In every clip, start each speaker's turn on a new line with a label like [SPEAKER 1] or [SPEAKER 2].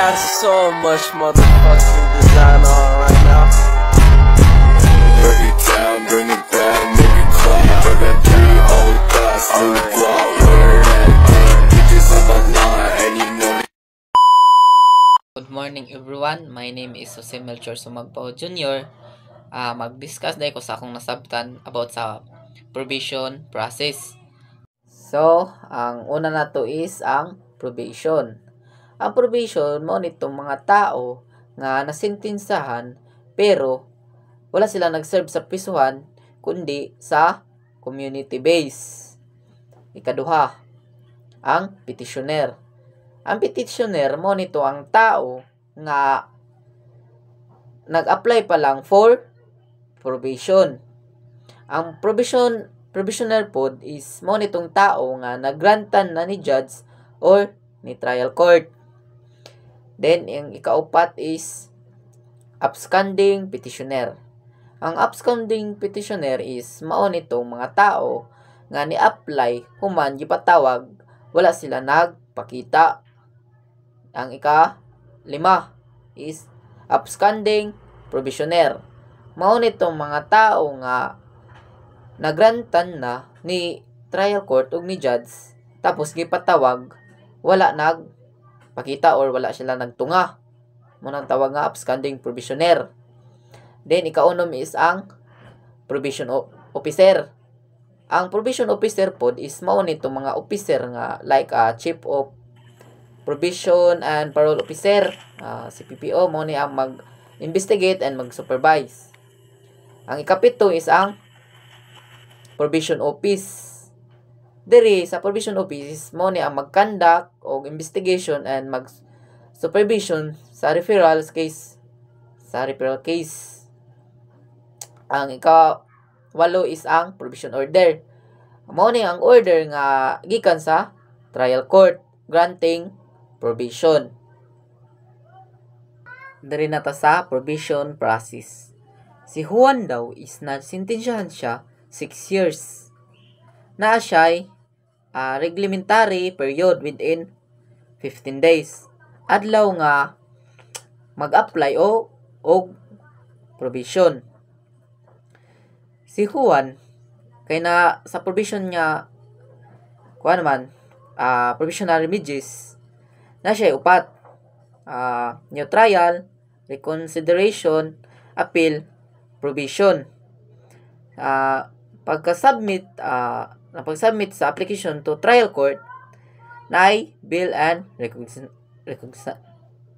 [SPEAKER 1] got so much motherfucking design on right now.
[SPEAKER 2] Break it down, bring it down, make it clap. I got 3 old guys, new block, where that bitches on the line, and you know.
[SPEAKER 3] Good morning everyone, my name is Jose Melchor Sumagpao Jr. Mag-discuss dahil ko sa akong nasabtan about sa probation process. So, ang una na to is ang probation. Ang probation mo nitong mga tao nga nasintinsahan pero wala sila nag-serve sa prisuhan kundi sa community base. Ikaduha, ang petitioner. Ang petitioner mo nito ang tao nga nag-apply pa lang for probation. Ang probationer pod is mo nitong tao nga nagrantan na ni judge or ni trial court. Then, ang ikaupat is absconding petitioner. Ang absconding petitioner is mao nitong mga tao nga ni-apply human gipatawag wala sila nagpakita. Ang ika-5 is absconding probationer. Mao nitong mga tao nga nagrantan na ni trial court ug ni judge tapos gipatawag wala nagpakita or wala sila nagtunga. Mo nang tawag nga absconding probationer. Then ika-6 is ang probation officer. Ang probation officer pod is mao nitong mga officer nga like chief of probation and parole officer, si PPO mo ni ang mag-investigate and mag-supervise. Ang ika-7 is ang probation office. Diri sa probation office mo ni ang mag-conduct og investigation and mag-supervision sa referral case. Ang ika-8 is ang probation order. Mao ni ang order nga gikan sa trial court granting probation. Diri na ta sa probation process. Si Juan daw is nasintensyahan siya 6 years. Naa siya reglementary period within 15 days. Adlaw nga mag-apply og probation. Si Juan kay na sa probation niya probationary measures na siya upat. New trial, reconsideration, appeal, probation. Pagka-submit sa application to trial court na bill and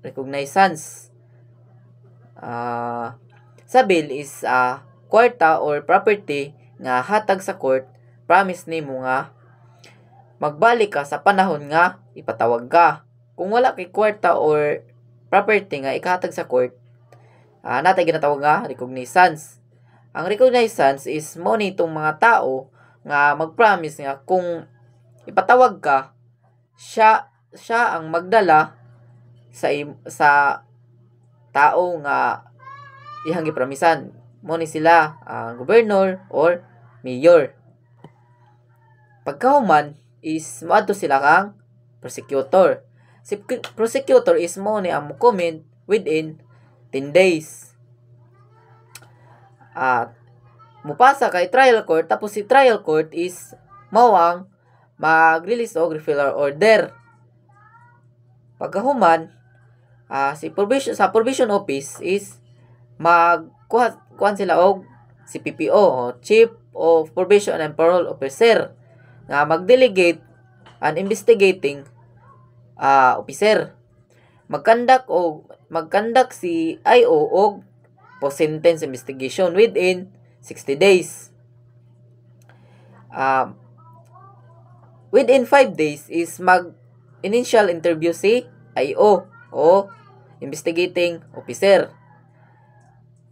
[SPEAKER 3] recognizance. Sa bill is kwarta or property nga hatag sa court, promise nimo nga magbalik ka sa panahon nga ipatawag ka. Kung wala kay kwarta or property nga ikahatag sa court, natay ginatawag nga recognizance. Ang recognizance is mo nitong mga tao nga mag-promise nga kung ipatawag ka, siya ang magdala sa tao nga ihang gipromisan. Mo ni sila governor or mayor. Pagkahuman is moadto sila kang prosecutor. Si prosecutor is mo ni ang comment within 10 days. Mupasa kay trial court tapos si trial court is mawang mag-release og referral order. Pagkahuman sa probation office is magkuhan sila og si PPO o Chief of Probation and Parole Officer nga mag-delegate an investigating officer. Mag-conduct si IO og post-sentence investigation within 60 days. Within 5 days is mag-initial interview si IO o investigating officer.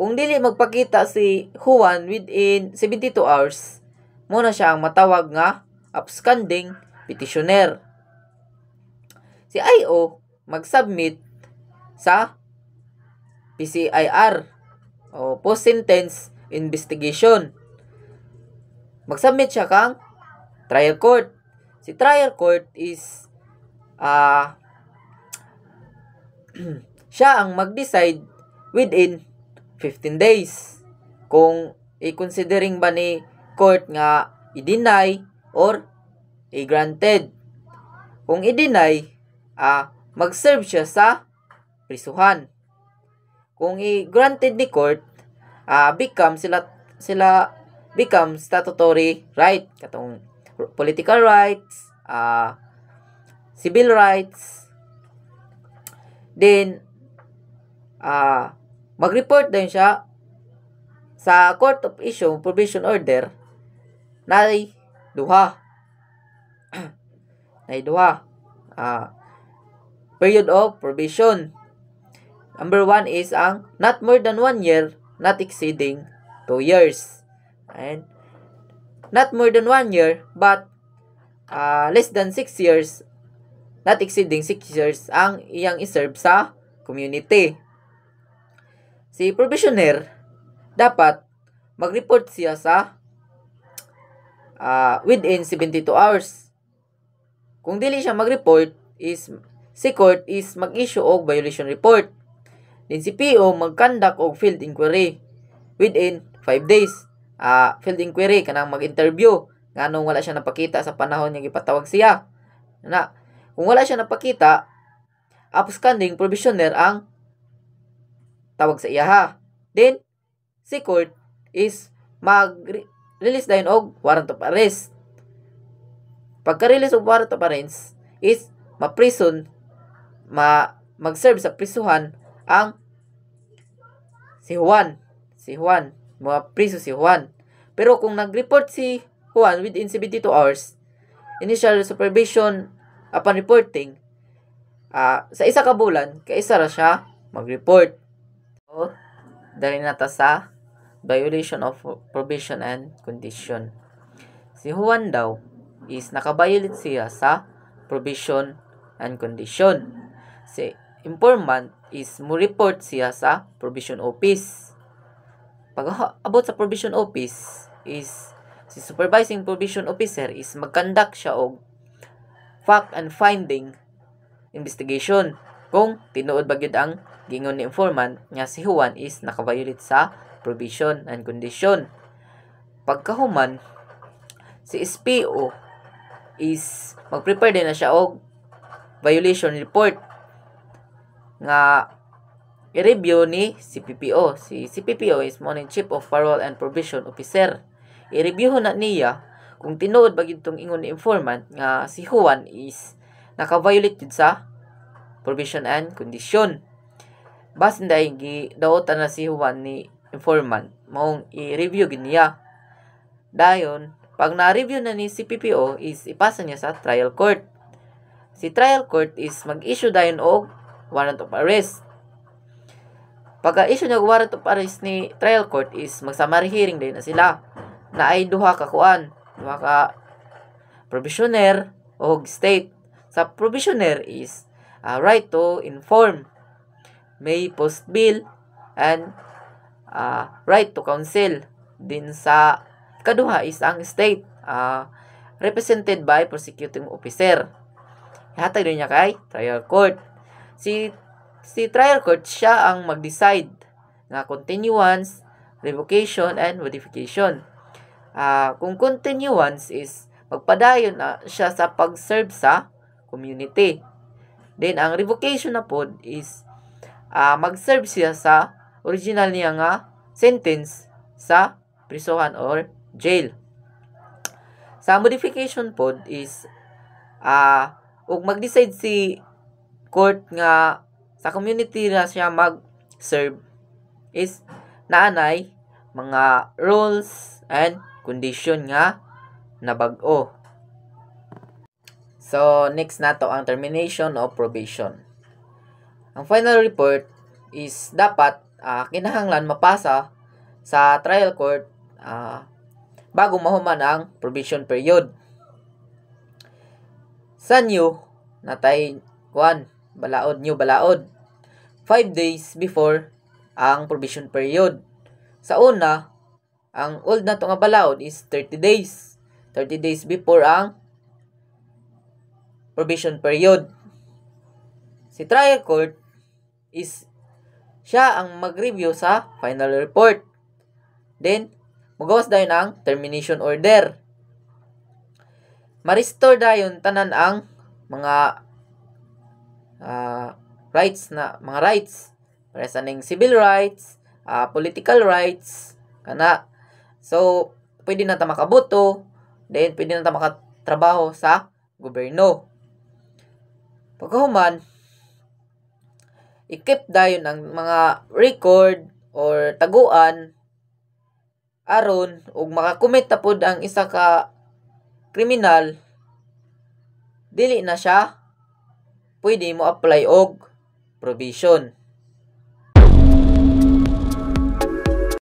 [SPEAKER 3] Kung dili magpakita si Juan within 72 hours, muna siya ang matawag nga absconding petitioner. Si IO mag-submit sa PCIR o post-sentence investigation. Mag-submit siya kang trial court. Si trial court is siya ang mag-decide within 15 days kung i-considering ba ni court nga i-deny or i-granted. Kung i-deny, mag-serve siya sa prisuhan. Kung i-granted ni court, become statutory right, katong political rights, civil rights. Then mag-report din siya sa Court of Issue Probation Order nay duha. Period of probation. Number 1 is ang not more than 1 year, not exceeding 2 years. And not more than 1 year, but less than 6 years, not exceeding 6 years ang iyang iserve sa community. Si probationer, dapat mag-report siya sa within 72 hours. Kung dili siya mag-report, si court is mag-issue og violation report. Then si PO mag-conduct og field inquiry within 5 days. Field inquiry kanang mag-interview nganong wala siya napakita sa panahon nga gipatawag siya. Kung wala siya napakita, upstanding probationer ang tawag sa iya. Then si court is mag-release dayon og warrant of arrest. Pagka-release og warrant of arrest is ma-prison, mag-serve sa prisuhan ang si Juan, mga-priso si Juan. Pero kung nag-report si Juan within 72 hours, initial supervision upon reporting, sa isa ka bulan, kaisa ra siya mag-report. So, dali nata sa violation of probation and condition. Si Juan daw is nakabiolate siya sa probation and condition. Si informant is mo report siya sa probation office. Pag abot sa probation office is si supervising probation officer is mag-conduct siya og fact and finding investigation kung tinuod ba gyud ang gingon ni informant nga si Juan is nakabiolate sa probation and condition. Pagkahuman, si SPO is mag-prepare din na siya og violation report nga i-review ni CPPO. Si CPPO is Morning Chief of Parole and Probation Officer. I-review na niya kung tinuod ba gitong ingon ni informant nga si Juan is naka-violate sa probation and condition. Basin dahil gidaotan na si Juan ni informant, maong i-review niya. Dayon, pag na-review na ni CPPO is ipasa niya sa trial court. Si trial court is mag-issue dayon og warrant of arrest. Pagka-issue niya og warrant of arrest ni trial court is mag-summary hearing din na sila na ay duha ka probationer o state. Sa probationer is right to inform, may post bill, and right to counsel. Din sa kaduha is ang state represented by prosecuting officer. Ihatag din niya kay trial court. Si trial court siya ang mag-decide na continuance, revocation, and modification. Kung continuance is magpadayon na siya sa pag-serve sa community. Then ang revocation na pod is mag-serve siya sa original niya nga sentence sa prisuhan or jail. Sa modification pod is ug mag-decide si court nga sa community na siya mag-serve is naanay mga rules and condition nga nabag-o. So, next nato ang termination of probation. Ang final report is dapat kinahanglan mapasa sa trial court bago mahuman ang probation period. Sa new, natay new balaod. 5 days before ang probation period. Sa una, ang old na nga balaod is 30 days. 30 days before ang probation period. Si trial court is siya ang mag-review sa final report. Then, magawas dayon ang termination order. Ma-restore dayon tanan ang mga rights. Para sa ning civil rights, political rights, kana. So, pwede na ta makaboto, then pwede na ta makatrabaho sa gobyerno. Pagkahuman, i-keep dayon ang mga record or taguan aron ug makakommit ta pud ang isa ka kriminal, dili na siya pwede mo apply og probation.